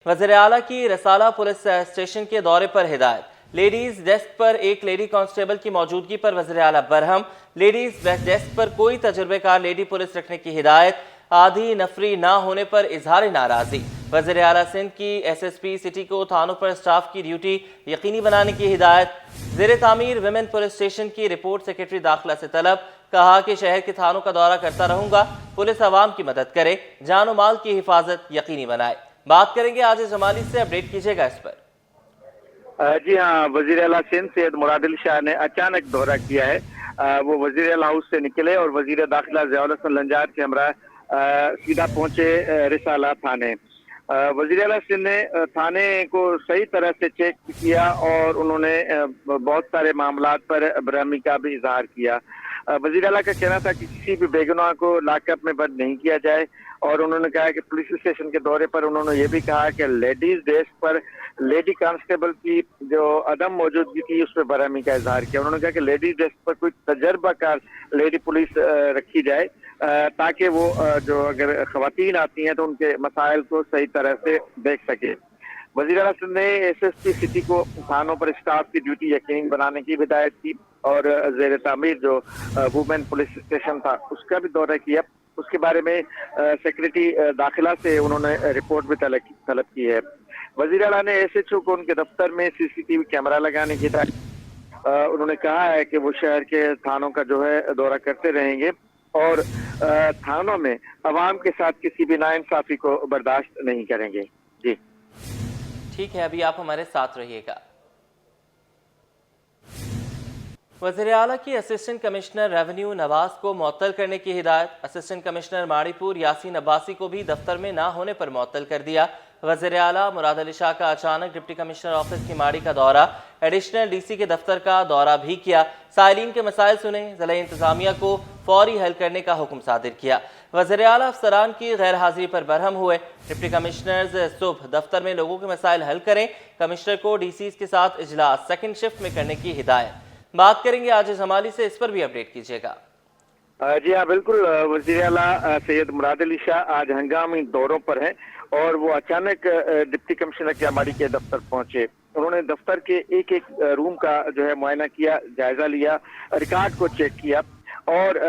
वज़ीर आला की रसाला पुलिस स्टेशन के दौरे पर हिदायत। लेडीज डेस्क पर एक लेडी कांस्टेबल की मौजूदगी पर वज़ीर आला बरहम। लेडीज डेस्क पर कोई तजुर्बेकार लेडी पुलिस रखने की हिदायत। आधी नफरी ना होने पर इजहार नाराजी। वज़ीर आला सिंध की SSP सिटी को थानों पर स्टाफ की ड्यूटी यकीनी बनाने की हिदायत। ज़ेर तामीर विमेन पुलिस स्टेशन की रिपोर्ट सेक्रेटरी दाखिला से तलब। कहा कि शहर के थानों का दौरा करता रहूंगा। पुलिस अवाम की मदद करे, जान माल की हिफाजत यकीनी बनाए। बात करेंगे आज जमाली से, अपडेट कीजिएगा इस पर। जी हाँ, वजीर आला सिंध सैयद मुराद अली शाह ने अचानक दौरा किया है। वो वजीर आला हाउस से निकले और वजीर दाखिला ज़ियाउल हसन लंजार के हमरा सीधा पहुंचे रिसाला थाने। वजीर आला सिंध ने थाने को सही तरह से चेक किया और उन्होंने बहुत सारे मामलात पर बरहमी का भी इजहार किया। वजीर आला का कहना था कि किसी भी बेगुनाह को लाकअप में बंद नहीं किया जाए और उन्होंने कहा कि पुलिस स्टेशन के दौरे पर उन्होंने ये भी कहा कि लेडीज डेस्क पर लेडी कांस्टेबल की जो अदम मौजूदगी थी उस पर बरहमी का इजहार किया। उन्होंने कहा कि लेडीज डेस्क पर कोई तजर्बाकार लेडी पुलिस रखी जाए ताकि वो जो अगर खवातीन आती हैं तो उनके मसाइल को सही तरह से देख सके। वज़ीर आला सिंध ने SSP सिटी को थानों पर स्टाफ की ड्यूटी यकीनी बनाने की हिदायत की और ज़ेर तामीर जो वुमेन पुलिस स्टेशन था उसका भी दौरा किया। उसके बारे में सेक्रेटरी दाखिला से उन्होंने रिपोर्ट भी तलब की है। वज़ीर आला ने SHO को उनके दफ्तर में CCTV कैमरा लगाने की हिदायत। उन्होंने कहा है कि वो शहर के थानों का जो है दौरा करते रहेंगे और थानों में अवाम के साथ किसी भी नाइंसाफी को बर्दाश्त नहीं करेंगे। जी ठीक है, अभी आप हमारे साथ रहिएगा। वज़ीर आला की असिस्टेंट कमिश्नर रेवेन्यू नवाज को मुअत्तल करने की हिदायत। असिस्टेंट कमिश्नर माड़ीपुर यासीन अब्बासी को भी दफ्तर में ना होने पर मुअत्तल कर दिया। वज़ीर आला मुराद अली शाह का अचानक डिप्टी कमिश्नर ऑफिस की माड़ी का दौरा, एडिशनल DC के दफ्तर का दौरा भी किया। साइलिन के मसाइल सुने, ज़िला इंतजामिया को फौरी हल करने का हुक्म सादिर किया। वज़ीर आला अफसरान की गैर हाजिरी पर बरहम हुए। डिप्टी कमिश्नर्स सुबह दफ्तर में लोगों के मसाइल हल करें। कमिश्नर को DCs के साथ इजलास सेकंड शिफ्ट में करने की हिदायत। बात करेंगे आज जमाली से, इस पर भी अपडेट कीजिएगा। जी हाँ, बिल्कुल। वज़ीर आला सैयद मुराद अली शाह आज हंगामी दौरों पर हैं और वो अचानक डिप्टी कमिश्नर क्यामाड़ी के दफ्तर पहुंचे। उन्होंने दफ्तर के एक एक रूम का जो है मुआयना किया, जायजा लिया, रिकॉर्ड को चेक किया और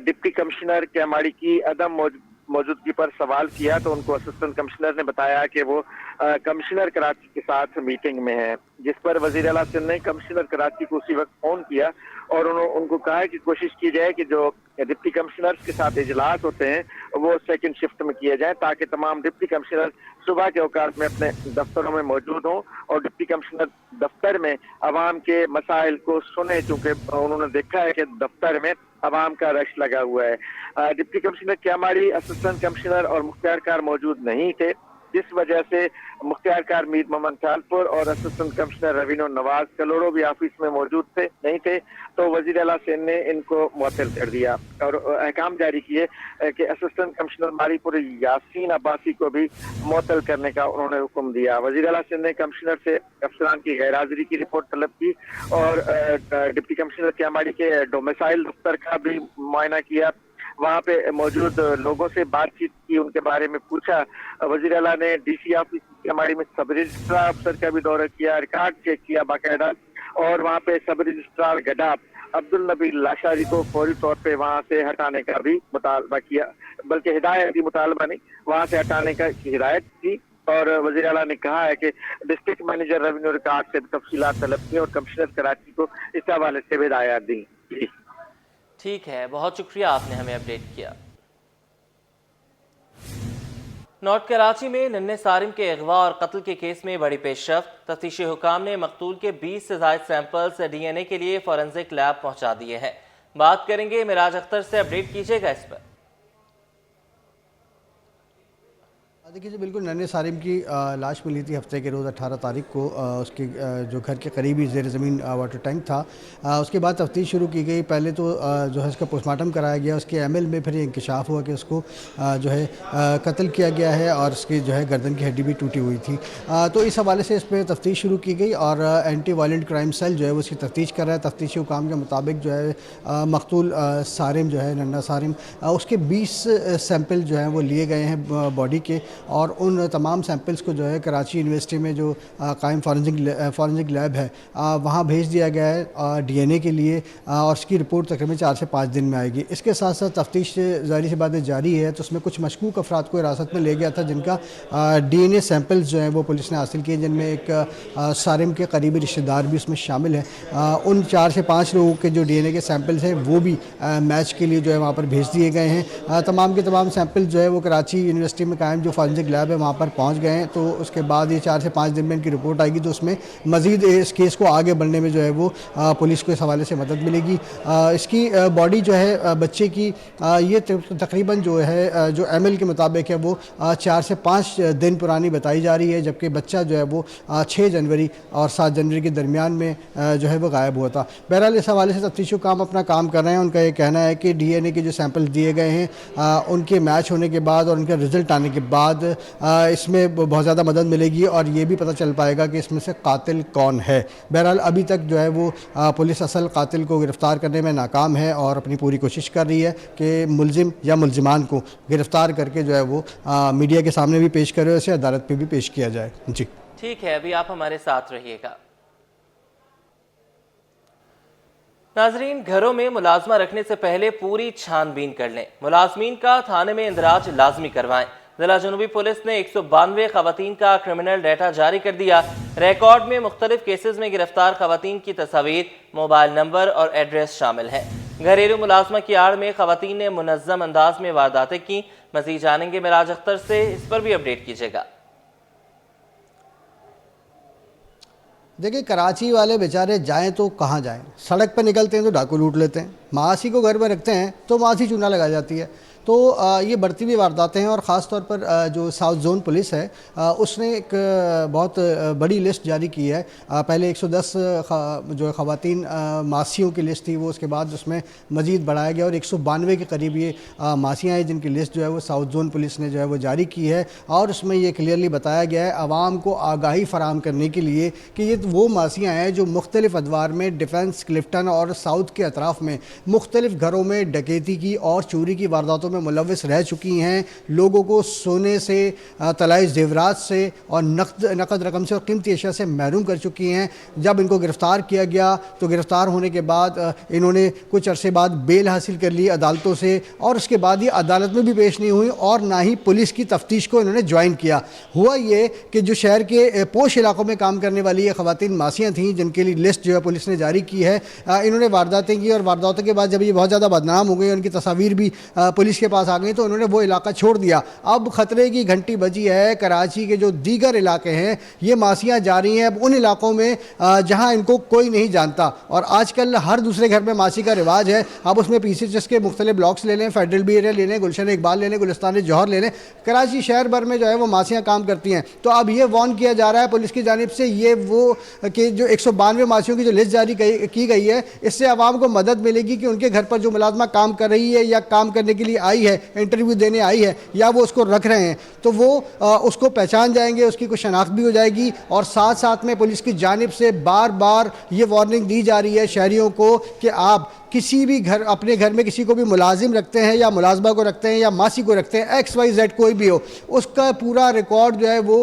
डिप्टी कमिश्नर क्यामाड़ी की अदम मौजूदगी पर सवाल किया तो उनको असिस्टेंट कमिश्नर ने बताया कि वो कमिश्नर कराची के साथ मीटिंग में है, जिस पर वज़ीर आला सिंध ने कमिश्नर कराची को उसी वक्त फोन किया और उनको कहा कि कोशिश की जाए कि जो डिप्टी कमिश्नर्स के साथ इजलास होते हैं वो सेकंड शिफ्ट में किए जाए ताकि तमाम डिप्टी कमिश्नर सुबह के औकात में अपने दफ्तरों में मौजूद हों और डिप्टी कमिश्नर दफ्तर में अवाम के मसाइल को सुने, चूंकि उन्होंने देखा है कि दफ्तर में अवाम का रश लगा हुआ है। डिप्टी कमिश्नर क्यामाड़ी, असिस्टेंट कमिश्नर और मुख्तियारकार मौजूद नहीं थे, जिस वजह से मुख्तियारकार मीर मोहम्मद खालपुर और असिस्टेंट कमिश्नर रेवेन्यू नवाज कलोड़ो भी ऑफिस में मौजूद नहीं थे, तो वज़ीर आला सिंध ने इनको मुअत्तल कर दिया और अहकाम जारी किए कि असिस्टेंट कमिश्नर माड़ीपुर यासीन अब्बासी को भी मुअत्तल करने का उन्होंने हुक्म दिया। वज़ीर आला सिंध ने कमिश्नर से अफसरान की गैर हाजिरी की रिपोर्ट तलब की और डिप्टी कमिश्नर क्यामाड़ी के डोमिसाइल दफ्तर का भी मुआयना किया। वहाँ पे मौजूद लोगों से बातचीत की, उनके बारे में पूछा। वज़ीर आला ने DC ऑफिस क्यामाड़ी में सब रजिस्ट्रार अफसर का भी दौरा किया, रिकॉर्ड चेक किया बाकायदा और वहाँ पे सब रजिस्ट्रार गडा अब्दुल नबी लाशारी को फौरी तौर पे वहाँ से हटाने का भी मुतालबा किया, बल्कि हिदायत की मुतालबा नहीं, वहाँ से हटाने का हिदायत की। और वज़ीर आला ने कहा है कि डिस्ट्रिक्ट मैनेजर रेवेन्यू रिकॉर्ड से तफसीलात तलब की और कमिश्नर कराची को इस हवाले से हिदायत दी। ठीक है, बहुत शुक्रिया, आपने हमें अपडेट किया। नॉर्थ कराची में नन्हे सारिम के अगवा और कत्ल के केस में बड़ी पेशरफ्त। तफ्तीशी हुकाम ने मकतूल के 20 से ज़ायद सैंपल्स DNA के लिए फॉरेंसिक लैब पहुंचा दिए हैं। बात करेंगे मिराज अख्तर से, अपडेट कीजिएगा इस पर। देखिए, बिल्कुल नन्हे सारिम की लाश मिली थी हफ्ते के रोज़ 18 तारीख को। उसके जो घर के करीबी ज़ेर ज़मीन वाटर टैंक था। उसके बाद तफ्तीश शुरू की गई। पहले तो जो है इसका पोस्टमार्टम कराया गया, उसके ML में फिर इंकशाफ हुआ कि उसको जो है कत्ल किया गया है और उसकी जो है गर्दन की हड्डी भी टूटी हुई थी। तो इस हवाले से इस पर तफ्तीश शुरू की गई और एंटी वायलेंट क्राइम सेल जो है वो उसकी तफ्तीश कर रहा है। तफ्तीशी हुकाम के मुताबिक जो है मकतूल सारिम जो है नन्हा सारिम, उसके 20 सैंपल जो हैं वो लिए गए हैं बॉडी के और उन तमाम सैंपल्स को जो है कराची यूनिवर्सिटी में जो कायम फॉरेंसिक लैब है वहाँ भेज दिया गया है DNA के लिए, और उसकी रिपोर्ट तकरीबन 4 से 5 दिन में आएगी। इसके साथ साथ तफ्तीश ज़ाहिर सी बात जारी है, तो उसमें कुछ मशकूक अफराद को हिरासत में ले गया था जिनका DNA सैंपल्स जो हैं वो पुलिस ने हासिल किए, जिनमें एक सारिम के करीबी रिश्तेदार भी उसमें शामिल हैं। उन 4 से 5 लोगों के जो DNA के सैंपल्स हैं वो भी मैच के लिए जो है वहाँ पर भेज दिए गए हैं। तमाम के तमाम सैंपल जो है वो कराची यूनिवर्सिटी में कायम जो फॉरेंसिक लैब है वहाँ पर पहुँच गए हैं। तो उसके बाद ये 4 से 5 दिन में इनकी रिपोर्ट आएगी, तो उसमें मज़ीद इस केस को आगे बढ़ने में जो है वो पुलिस को इस हवाले से मदद मिलेगी। इसकी बॉडी जो है बच्चे की ये तकरीबन जो है जो ML के मुताबिक है वो 4 से 5 दिन पुरानी बताई जा रही है, जबकि बच्चा जो है वो 6 जनवरी और 7 जनवरी के दरमियान में जो है वो गायब हुआ था। बहरहाल इस हवाले से तफ्तीशी काम अपना काम कर रहे हैं। उनका ये कहना है कि DNA के जो सैंपल दिए गए हैं उनके मैच होने के बाद और उनका रिज़ल्ट आने के बाद इसमें बहुत ज़्यादा मदद मिलेगी और ये भी पता चल पाएगा कि इसमें से कातिल कौन है। बहरहाल अभी तक जो है वो पुलिस असल कातिल को गिरफ़्तार करने में नाकाम है और अपनी पूरी कोशिश कर रही है कि मुलजिम या मुलजिमान को गिरफ़्तार करके जो है वो मीडिया के सामने भी पेश करे, उसे अदालत पे भी पेश किया जाए। जी ठीक है, अभी आप हमारे साथ रहिएगा। नाजरीन, घरों में मुलाजमा रखने से पहले पूरी छानबीन कर लें। मुलाजमीन का थाने में इंदराज लाजमी करवाएं। जिला जनूबी पुलिस ने 192 खवातीन का क्रिमिनल डाटा जारी कर दिया। रिकॉर्ड में मुख्तलिफ केसेस में गिरफ्तार खवातीन की तस्वीर, मोबाइल नंबर और एड्रेस शामिल है। घरेलू मुलाजमा की आड़ में खवातीन ने मुनज़्ज़म अंदाज में वारदातें की। मज़ीद जानेंगे मिराज अख्तर से, इस पर भी अपडेट कीजिएगा। देखिए, कराची वाले बेचारे जाएं तो कहाँ जाएं, सड़क पर निकलते हैं तो डाकू लूट लेते हैं, मासी को घर में रखते हैं तो मासी चूना लगा जाती है। तो ये बढ़ती हुई वारदातें हैं और ख़ास तौर पर जो साउथ जोन पुलिस है उसने एक बहुत बड़ी लिस्ट जारी की है। पहले 110 जो ख़वातीन मासियों की लिस्ट थी वो उसके बाद उसमें मज़ीद बढ़ाया गया और 192 के करीब ये मासियाँ हैं जिनकी लिस्ट जो है वो साउथ जोन पुलिस ने जो है वो जारी की है। और उसमें ये क्लियरली बताया गया है आवाम को आगाही फ़राहम करने के लिए कि ये वो मासियाँ हैं जो मुख्तलिफ़ अदवार में डिफेंस, क्लिफ्टन और साउथ के अतराफ़ में मुख्तलिफ़ घरों में डकैती की और चोरी की वारदातों में मुलव्वस रह चुकी हैं। लोगों को सोने से, तलाई जेवरात से और नकद रकम से और कीमती अशिया से महरूम कर चुकी हैं। जब इनको गिरफ़्तार किया गया तो गिरफ़्तार होने के बाद इन्होंने कुछ अरसे बाद बेल हासिल कर ली अदालतों से और उसके बाद ये अदालत में भी पेश नहीं हुई और ना ही पुलिस की तफ्तीश को इन्होंने ज्वाइन किया। हुआ ये कि जो शहर के पोश इलाकों में काम करने वाली ये ख़वातीन मासियाँ थीं जिनके लिए लिस्ट जो है पुलिस ने जारी की है, इन्होंने वारदातें की और वारदातों के बाद जब ये बहुत ज़्यादा बदनाम हो गई, उनकी तस्वीर भी पुलिस के पास आ गई तो उन्होंने वो इलाका छोड़ दिया। अब खतरे की घंटी बजी है। कराची के जो दीगर इलाके हैं ये मासियाँ जा रही हैं अब उन इलाकों में जहाँ इनको कोई नहीं जानता और आजकल हर दूसरे घर में मासी का रिवाज है। अब उसमें PCHS के मुख्तलिफ ब्लॉक्स ले लें, फेडरल बी एरिया ले लें, गुलशन इकबाल ले लें, गुलिस्तान जौहर ले लें, कराची शहर भर में जो है वो मासियाँ काम करती हैं। तो अब ये वार्न किया जा रहा है पुलिस की जानिब से ये वो कि जो 192 मासियों की जो लिस्ट जारी की गई है इससे आवाम को मदद मिलेगी कि उनके घर पर जो मुलाजमा काम कर रही है या काम करने के लिए आई है, इंटरव्यू देने आई है या वो उसको रख रहे हैं तो वो उसको पहचान जाएंगे, उसकी कुछ शनाख्त भी हो जाएगी। और साथ साथ में पुलिस की जानिब से बार बार ये वार्निंग दी जा रही है शहरियों को कि आप किसी भी घर, अपने घर में किसी को भी मुलाजिम रखते हैं या मुलाजमा को रखते हैं या मासी को रखते हैं, XYZ कोई भी हो, उसका पूरा रिकॉर्ड जो है वो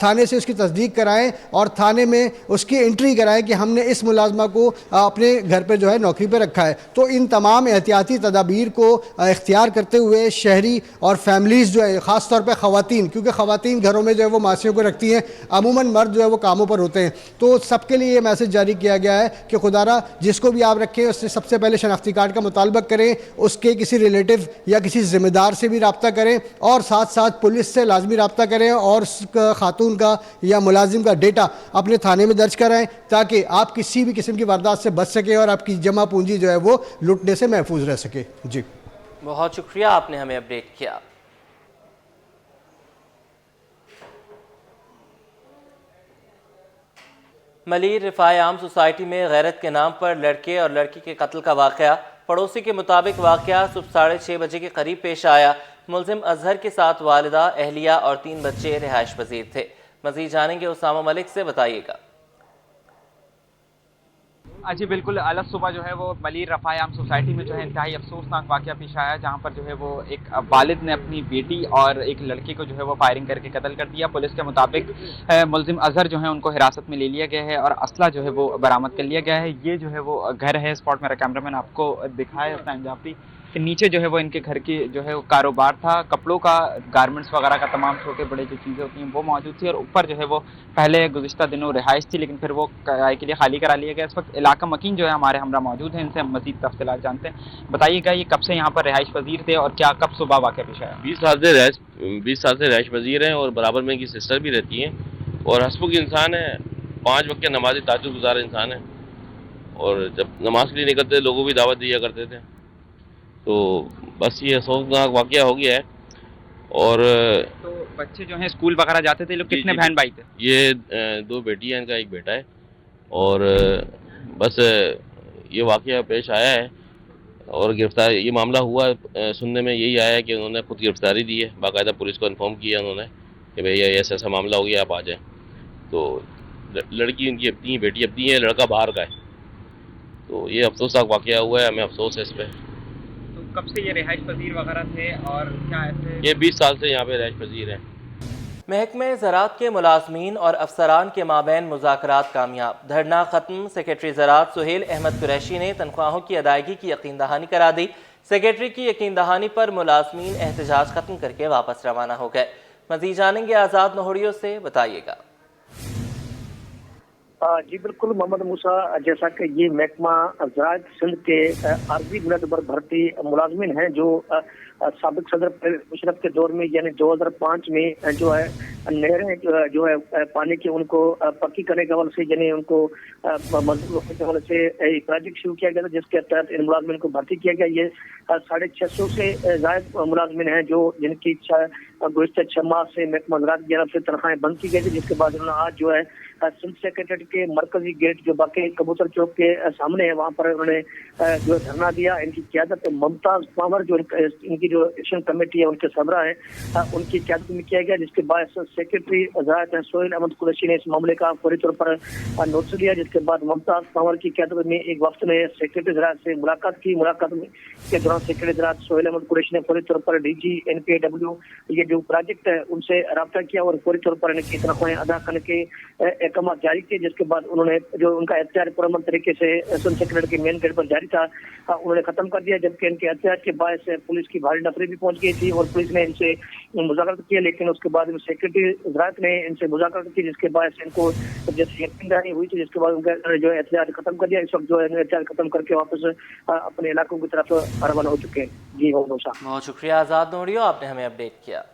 थाने से उसकी तस्दीक कराएं और थाने में उसकी एंट्री कराएं कि हमने इस मुलाजमा को अपने घर पर जो है नौकरी पर रखा है। तो इन तमाम एहतियाती तदाबीर को इख्तियार करते हुए शहरी और फैमिलीज़ जो है ख़ास तौर पर ख़वातीन, क्योंकि ख़वातीन घरों में जो है वो मासियों को रखती हैं, अमूमन मर्द जो है वो कामों पर होते हैं, तो सबके लिए ये मैसेज जारी किया गया है कि खुदारा जिसको भी आप रखें उससे सबसे पहले शनाख्ती कार्ड का मुतालबा करें, उसके किसी रिलेटिव या किसी ज़िम्मेदार से भी रब्ता करें और साथ साथ पुलिस से लाजमी रब्ता करें और खातून का या मुलाजिम का डेटा अपने थाने में दर्ज कराएं ताकि आप किसी भी किस्म की वारदात से बच सके और आपकी जमा पूंजी जो है वो लुटने से महफूज रह सके। जी बहुत शुक्रिया, आपने हमें अपडेट किया। मलीर रिफाई आम सोसाइटी में गैरत के नाम पर लड़के और लड़की के कत्ल का वाक़या। पड़ोसी के मुताबिक वाक़या सुबह 6:30 बजे के करीब पेश आया। मुलजिम अजहर के साथ वालिदा, अहलिया और 3 बच्चे रिहाइश पजीर थे। मज़ीद जानेंगे उसामा मलिक से, बताइएगा। जी बिल्कुल, अलग सुबह जो है वो मलीर रफ़ायाम सोसाइटी में जो है इंतहाई अफसोसनाक वाक़या पेश आया, जहाँ पर जो है वो एक वालिद ने अपनी बेटी और एक लड़के को जो है वो फायरिंग करके कत्ल कर दिया। पुलिस के मुताबिक मुलजिम अज़हर जो है उनको हिरासत में ले लिया गया है और असला जो है वो बरामद कर लिया गया है। ये जो है वो घर है, स्पॉट मेरा कैमरामैन आपको दिखाया हुसैन जाफरी के नीचे जो है वो इनके घर की जो है वो कारोबार था, कपड़ों का, गारमेंट्स वगैरह का तमाम छोटे बड़े जो चीज़ें होती हैं वो मौजूद थी और ऊपर जो है वो पहले गुज़िश्ता दिनों रिहाइश थी, लेकिन फिर वो किराए के लिए खाली करा लिया गया। इस वक्त इलाका मकीन जो है हमारे हमरा मौजूद हैं, इनसे हम मज़ीद तफ़सीलात जानते हैं। बताइएगा ये कब से यहाँ पर रिहाइश पजीर थे और क्या कब सुबह वाक़या पेश आया? 20 साल से रहायश पजीर हैं और बराबर में इनकी सिस्टर भी रहती हैं और हसमुख इंसान है, 5 वक्त के नमाज़ी ताज्जुद गुज़ार इंसान है और जब नमाज के लिए निकलते लोगों को भी दावत दिया करते थे। तो बस ये अफसोसनाक वाक़या हो गया है। और तो बच्चे जो हैं स्कूल वगैरह जाते थे, लोग कितने बहन भाई थे? ये 2 बेटी हैं, इनका एक बेटा है और बस ये वाक़या पेश आया है और गिरफ्तार ये मामला हुआ सुनने में यही आया है कि उन्होंने खुद गिरफ्तारी दी है, बाकायदा पुलिस को इन्फॉर्म किया उन्होंने कि भैया ऐसा ऐसा मामला हो गया, आप आ जाएँ। तो लड़की उनकी अपनी है, बेटी अपनी है, लड़का बाहर का है। तो ये अफसोसनाक वाक़या हुआ है, हमें अफसोस है इस पर। तो कब से ये रिहाइश पजीर वगैरह थे और क्या ऐसे? ये 20 साल से यहाँ पे रहायश पजीर हैं। महकमे ज़राअत के मुलाजमीन और अफसरान के माबैन मुज़ाकरात कामयाब, धरना ख़त्म। सेक्रेटरी ज़राअत सुहेल अहमद कुरैशी ने तनख्वाहों की अदायगी की यकीन दहानी करा दी। सेक्रेटरी की यकीन दहानी पर मुलाजमीन एहतजाज ख़त्म करके वापस रवाना हो गए। मज़ीद जानेंगे आज़ाद नोहड़ियों से, बताइएगा। जी बिल्कुल मोहम्मद मूसा, जैसा कि ये महकमा ज़राअत सिंध के आरजी मुनतबर भर्ती मुलाजमिन हैं जो साबिक सदर परवेज़ मुशर्रफ के दौर में यानी 2005 में जो है नहरें जो है पानी की उनको पक्की करने के हवाले से यानी उनको मंजूर होने के हवाले से एक प्रोजेक्ट शुरू किया गया था, जिसके तहत इन मुलाजमिन को भर्ती किया गया। ये 650 से ज़ायद मुलाजमिन हैं जो जिनकी गुज़िश्ता 6 माह से महकमा ज़राअत की तरफ से तनख्वाहें बंद की गई थी, जिसके बाद उन्होंने आज जो है सिंध सेक्रेटरीट के मरकजी गेट जो बाकी कबूतर चौक के सामने है वहाँ पर उन्होंने जो धरना दिया। इनकी क़यादत मुमताज़ पावर जो इनकी जो एक्शन कमेटी है उनके सरबराह है उनकी क़यादत में किया गया, जिसके बाद सेक्रेटरी ज़राअत सुहेल अहमद कुरैशी ने इस मामले का फौरी तौर पर नोटिस लिया, जिसके बाद मुमताज़ पावर की क़यादत में एक वक्त ने सेक्रेटरी ज़राअत से मुलाकात की। मुलाकात के दौरान सेक्रेटरी ज़राअत सुहेल अहमद कुरैशी ने फौरी तौर पर DG NPAW ये जो प्रोजेक्ट है उनसे रब्ता किया और फौरी तौर पर इनकी तनख्वाहें अदा करने के अहकाम जारी किए, जिसके बाद उन्होंने जो उनका एहतियात पुरअमन तरीके से सिंध सेक्रेटरीट के मेन गेट पर जारी था उन्होंने खत्म कर दिया, जबकि इनके एहतियात के बायस पुलिस की भारी नफरी भी पहुंच गई थी और पुलिस ने इनसे मुज़ाकरात किया, लेकिन उसके बाद सेक्रेटरी ज़राअत ने इनसे मुज़ाकरात की, जिसके बायस इनको जैसे यकीन दहानी हुई थी, जिसके बाद उनका जो एहतियात खत्म कर दिया। इस वक्त जो है एहतियात खत्म करके वापस अपने इलाकों की तरफ रवाना हो चुके हैं। जी बहुत शुक्रिया आज़ाद नोहड़ियों, आपने हमें अपडेट किया।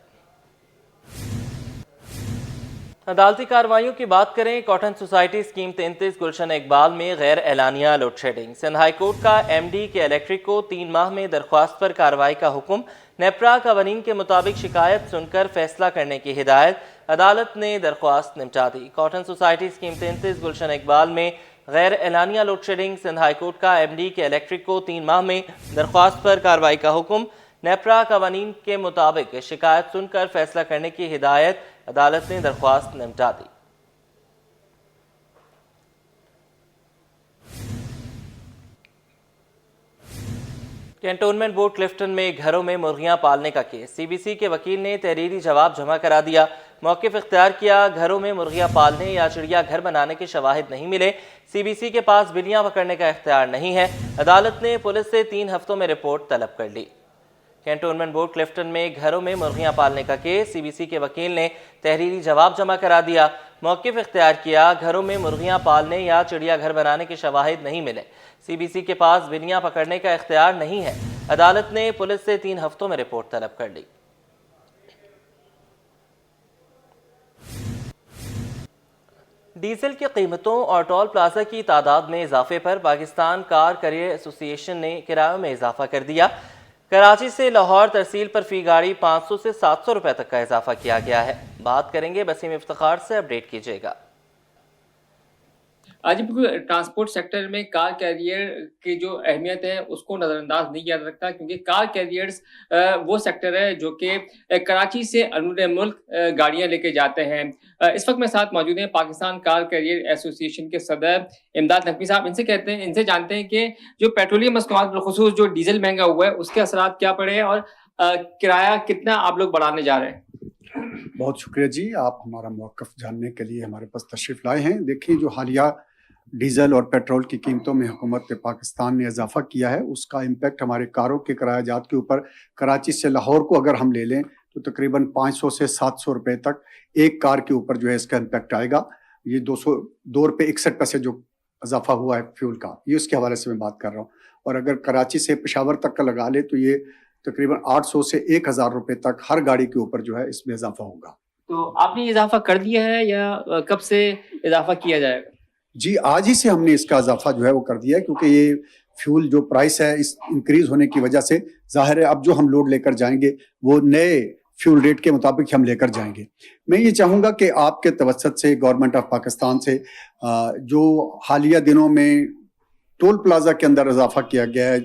अदालती कार्रवाइयों की बात करें। Cotton society scheme 33 Gulshan Iqbal में गैर एलानिया load shedding. Sindh high court का MD के इलेक्ट्रिक को 3 माह में दरख्वास्त पर कार्रवाई का हुक्म। नेपरा कवानीन के मुताबिक शिकायत सुनकर फैसला करने की हिदायत। अदालत ने दरख्वास्त निपटा दी। Cotton society scheme 33 Gulshan Iqbal में गैर एलानिया load shedding. Sindh high court का MD के इलेक्ट्रिक को 3 माह में दरख्वास्त पर कार्रवाई का हुक्म। नेपरा कवानीन के मुताबिक शिकायत सुनकर फैसला करने की हिदायत। अदालत ने दरख्वास्त निपटा दी। कैंटोनमेंट बोर्ड क्लिफ्टन में घरों में मुर्गियां पालने का केस। CBC के वकील ने तहरीरी जवाब जमा करा दिया। मौक़िफ़ इख्तियार किया। घरों में मुर्गियां पालने या चिड़िया घर बनाने के शवाहिद नहीं मिले। CBC के पास बिल्लियां पकड़ने का इख्तियार नहीं है। अदालत ने पुलिस से 3 हफ्तों में रिपोर्ट तलब कर ली। कैंटोनमेंट बोर्ड क्लिफ्टन में घरों में मुर्गियां पालने का केस। CBC के वकील ने तहरीरी जवाब जमा करा दिया। मौक़िफ़ इख्तियार किया। घरों में मुर्गियां पालने या चिड़िया घर बनाने के शवाहिद नहीं मिले। CBC के पास बिल्लियां पकड़ने का इख्तियार नहीं है। अदालत ने पुलिस से 3 हफ्तों में रिपोर्ट तलब कर ली। डीजल की कीमतों और टोल प्लाजा की तादाद में इजाफे पर पाकिस्तान कार करियर एसोसिएशन ने किरायों में इजाफा कर दिया। कराची से लाहौर तरसील पर फी गाड़ी 500 से 700 रुपए तक का इजाफा किया गया है। बात करेंगे बसीम इफ्तिखार से, अपडेट कीजिएगा। आज बिल्कुल ट्रांसपोर्ट सेक्टर में कार कैरियर की जो अहमियत है उसको नज़रअंदाज नहीं किया जा सकता, क्योंकि कार कैरियर्स वो सेक्टर है जो कि कराची से अंदरूनी मुल्क गाड़ियां लेके जाते हैं। इस वक्त मेरे साथ मौजूद हैं पाकिस्तान कार कैरियर एसोसिएशन के सदर इमदाद नकवी साहब। इनसे जानते हैं कि जो पेट्रोलियम मसनूआत बिलखुसूस जो डीजल महंगा हुआ है उसके असरात क्या पड़े हैं और किराया कितना आप लोग बढ़ाने जा रहे हैं। बहुत शुक्रिया जी, आप हमारा मौक़िफ़ जानने के लिए हमारे पास तशरीफ़ लाए हैं। देखिए, जो हालिया डीज़ल और पेट्रोल की कीमतों में हुकूमत पाकिस्तान ने इजाफ़ा किया है, उसका इम्पैक्ट हमारे कारों के किरायाजात के ऊपर, कराची से लाहौर को अगर हम ले लें तो तकरीबन 500 से 700 रुपए तक एक कार के ऊपर जो है इसका इम्पैक्ट आएगा। ये 2 रुपये 61 पैसे जो इजाफ़ा हुआ है फ्यूल का, ये उसके हवाले से मैं बात कर रहा हूँ। और अगर कराची से पेशावर तक का लगा ले तो ये तकरीबन 800 से 1000 रुपए तक हर गाड़ी के ऊपर जो है इसमें इजाफा होगा। तो आपने इजाफा कर दिया है या कब से इजाफा किया जाएगा? जी, आज ही से हमने इसका इजाफा जो है वो कर दिया है, क्योंकि ये फ्यूल जो प्राइस है इस इंक्रीज होने की वजह से जाहिर है अब जो हम लोड लेकर जाएंगे वो नए फ्यूल रेट के मुताबिक हम लेकर जाएंगे। मैं ये चाहूँगा कि आपके तवज्जुह से गवर्नमेंट ऑफ पाकिस्तान से जो हालिया दिनों में टोल प्लाजा के अंदर इजाफा किया गया है,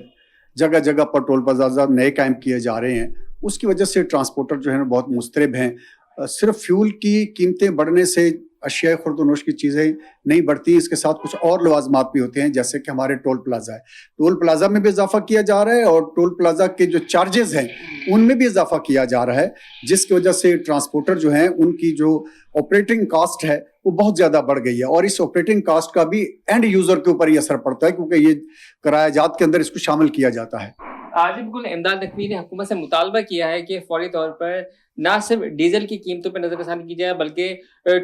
जगह जगह पर टोल प्लाजा नए कायम किए जा रहे हैं, उसकी वजह से ट्रांसपोर्टर जो है ना बहुत मुस्तरब हैं। सिर्फ फ्यूल की कीमतें बढ़ने से अशिया खुर्द-ओ-नोश की चीज़ें नहीं बढ़ती, इसके साथ कुछ और लवाजमात भी होते हैं, जैसे कि हमारे टोल प्लाजा है। टोल प्लाजा में भी इजाफा किया जा रहा है और टोल प्लाजा के जो चार्जेस हैं उनमें भी इजाफा किया जा रहा है, जिसकी वजह से ट्रांसपोर्टर जो हैं उनकी जो ऑपरेटिंग कास्ट है वो बहुत ज़्यादा बढ़ गई है। और इस ऑपरेटिंग कास्ट का भी एंड यूज़र के ऊपर ही असर पड़ता है, क्योंकि ये किरायाजात के अंदर इसको शामिल किया जाता है। आज बिल्कुल इमदाद नकवी ने हुकूमत से मुतालबा किया है कि फौरी तौर पर ना सिर्फ डीजल की कीमतों पर नज़रसानी की जाए, बल्कि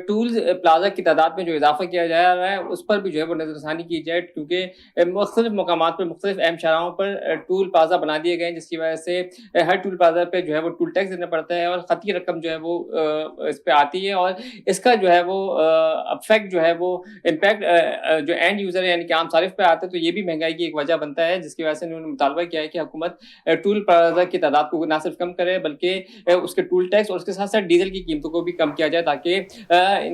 टूल प्लाजा की तादाद में जो इजाफा किया जा रहा है उस पर भी जो है वो नज़रसानी की जाए, क्योंकि मुख्तलिफ मकामात पर मुख्तलिफ अहम शहरों पर टूल प्लाजा बना दिए गए हैं, जिसकी वजह से हर टूल प्लाजा पे जो है वो टूल टैक्स देना पड़ता है और खती रकम जो है वो इस पर आती है। और इसका जो है वो अफेक्ट जो है वो इम्पैक्ट जो एंड यूज़र यानी कि आम सारिफ पे आता है, तो ये भी महंगाई की एक वजह बनता है, जिसकी वजह से उन्होंने मुतालबा किया है कि हुकूमत टूल प्लाजा की तादाद को ना सिर्फ कम करे बल्कि उसके टूल टैक्स और उसके साथ साथ डीजल की कीमतों को भी कम किया जाए, ताकि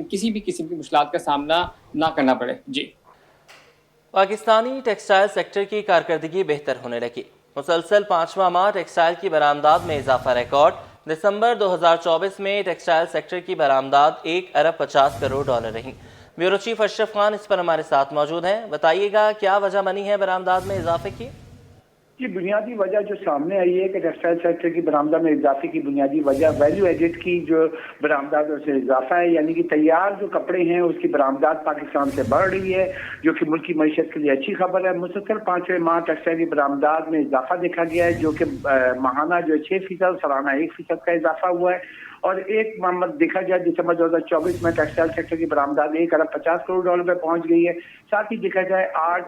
किसी भी किस्म की मुश्किलात का सामना ना करना पड़े। जी, पाकिस्तानी टेक्सटाइल सेक्टर की कारकर्दगी बेहतर होने लगी। मुसलसल 5वां माह टेक्सटाइल की बरामदात में इजाफा रिकॉर्ड। दिसंबर 2024 में टेक्सटाइल सेक्टर की बरामदात $1.50 करोड़ रही। ब्यूरो चीफ अशरफ खान इस पर हमारे साथ मौजूद हैं। बताइएगा क्या वजह बनी है बरामदात में इजाफे की? की बुनियादी वजह जो सामने आई है कि टेक्सटाइल सेक्टर की बरामदा में इजाफे की बुनियादी वजह वैल्यू एडेड की जो बरामदात से इजाफा है, यानी कि तैयार जो कपड़े हैं उसकी बरामदात पाकिस्तान से बढ़ रही है, जो कि मुल्क की मईशत के लिए अच्छी खबर है। मुसलसल 5वें माह टेक्सटाइल की बरामदात में इजाफा देखा गया है, जो कि माहाना जो 6%, सालाना 1% का इजाफा हुआ है। और एक मामला देखा जाए दिसंबर 2024 में टेक्सटाइल सेक्टर की बरामदात $1.50 करोड़ पे पहुंच गई है। साथ ही देखा जाए आर्ट,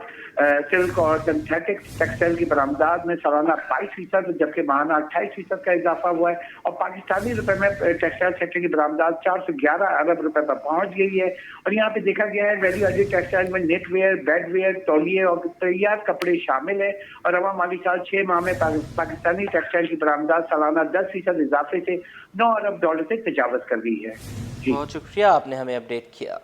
सिल्क और सिंथेटिक टेक्सटाइल की बरामदात में सालाना 22%, जबकि माहाना 28% का इजाफा हुआ है। और पाकिस्तानी रुपए में टेक्सटाइल सेक्टर की बरामदात 411 अरब रुपए पर पहुंच गई है। और यहाँ पे देखा गया है वैल्यू एडेड टेक्सटाइल में नेटवेयर, बेडवेयर, तौलिए और तैयार कपड़े शामिल है। और रवा माली साल 6 माह में पाकिस्तानी टेक्सटाइल की बरामदात सालाना 10% इजाफे से $9 अरब से तजावज कर गई है। बहुत शुक्रिया, आपने हमें अपडेट किया।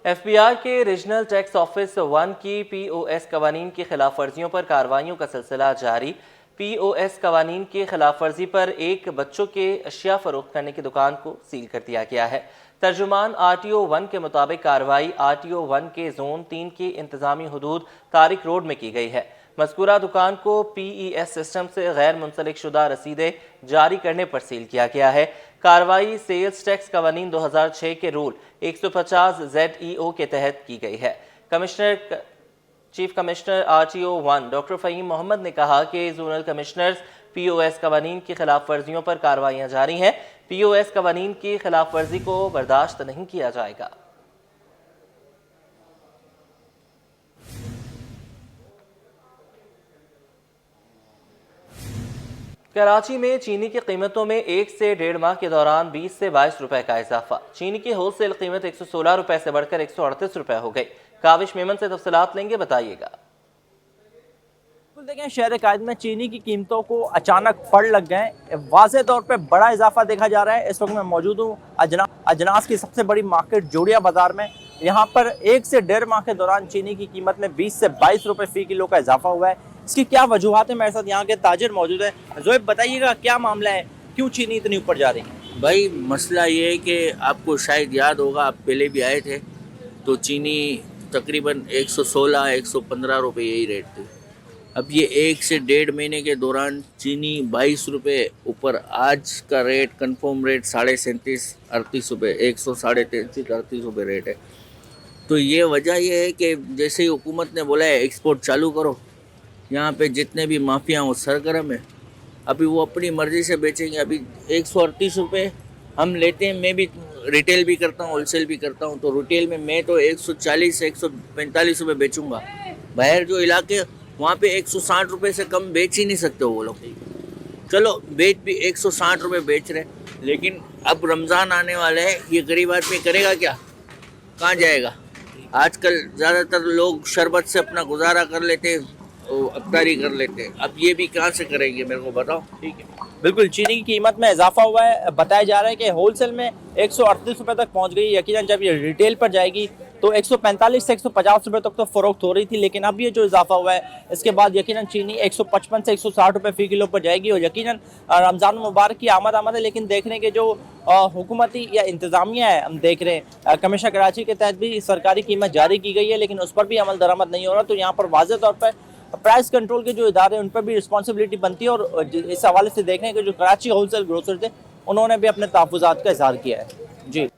FBI के रीजनल टैक्स ऑफिस 1 की POS कवानीन की खिलाफ वर्जियों पर कार्रवाइयों का सिलसिला जारी। POS कवानीन की खिलाफ वर्जी पर एक बच्चों के अशिया फरोख्त करने की दुकान को सील कर दिया गया है। तर्जुमान RTO 1 के मुताबिक कार्रवाई RTO 1 के जोन 3 की इंतजामी हदूद तारिक रोड में की गई है। मज़कूरा दुकान को PES सिस्टम से गैर मुंसलिक शुदा रसीदें जारी करने पर सील किया गया है। कार्रवाई सेल्स टैक्स कवानीन 2006 के रूल 150 ZEO के तहत की गई है। Chief commissioner RTO 1 doctor Fahim Mohammad ने कहा कि जोनल कमिश्नर्स POS कवानीन की खिलाफ वर्जियों पर कार्रवाइयाँ जारी हैं। POS कवानीन की खिलाफ वर्जी को बर्दाश्त नहीं किया जाएगा। कराची में चीनी की कीमतों में 1 से 1.5 माह के दौरान 20 से 22 रुपए का इजाफा। चीनी की होलसेल कीमत 116 रुपए से बढ़कर 138 रुपए हो गई। काविश मेमन से तफसीलात लेंगे, बताइएगा। बिल्कुल देखें, शहर कायद में चीनी की कीमतों को अचानक फड़ लग गए। वाज़े तौर पे बड़ा इजाफा देखा जा रहा है। इस वक्त मैं मौजूद हूँ अजनास की सबसे बड़ी मार्केट जोड़िया बाजार में। यहाँ पर 1 से 1.5 माह के दौरान चीनी की कीमत में 20 से 22 रुपए फी किलो का इजाफा हुआ है। इसकी क्या वजूहत है? मेरे साथ यहाँ के ताजिर मौजूद है। ज़ोएब, बताइएगा क्या मामला है, क्यों चीनी इतनी ऊपर जा रही है? भाई मसला ये है कि आपको शायद याद होगा, आप पहले भी आए थे तो चीनी तकरीबन 116 115 रुपये यही रेट थी। अब ये 1 से 1.5 महीने के दौरान चीनी 22 रुपये ऊपर, आज का रेट कंफर्म रेट 37.5 38 रुपये, 133 38 रुपये रेट है। तो ये वजह ये है कि जैसे ही हुकूमत ने बोला है एक्सपोर्ट चालू करो, यहाँ पे जितने भी माफिया वो सरगर्म है, अभी वो अपनी मर्ज़ी से बेचेंगे। अभी 138 रुपये हम लेते हैं, मैं भी रिटेल भी करता हूँ होलसेल भी करता हूँ, तो रिटेल में मैं तो 140 से 145 रुपये बेचूंगा। बाहर जो इलाके वहाँ पे 160 रुपये से कम बेच ही नहीं सकते वो लोग। चलो बेच भी 160 रुपये बेच रहे, लेकिन अब रमज़ान आने वाला है, ये गरीब आदमी करेगा क्या, कहाँ जाएगा? आजकल ज़्यादातर लोग शरबत से अपना गुजारा कर लेते, अफ्तारी कर लेते, अब ये भी कहाँ से करेंगे, मेरे को बताओ। ठीक है, बिल्कुल चीनी की कीमत में इजाफा हुआ है। बताया जा रहा है कि होलसेल में 138 रुपये तक पहुंच गई। यकीनन जब ये रिटेल पर जाएगी तो 145 से 150 रुपये तक तो फ़रोख्त हो रही थी, लेकिन अब ये जो इजाफा हुआ है इसके बाद यकीनन चीनी 155 से 160 रुपये फ़ी किलो पर जाएगी। और यकीनन रमज़ान मुबारक की आमद है, लेकिन देखने के जो हुकूमती या इंतज़ामिया है, हम देख रहे हैं कमीशन कराची के तहत भी सरकारी कीमत जारी की गई है, लेकिन उस पर भी अमल दरामद नहीं हो रहा। तो यहाँ पर वाज़े तौर पर प्राइस कंट्रोल के जो इदारे हैं उन पर भी रिस्पॉन्सिबिलिटी बनती है। और इस हवाले से देखने के जो कराची होलसेल ग्रोसर थे, उन्होंने भी अपने तहफ़्फ़ुज़ात का इज़हार किया है। जी।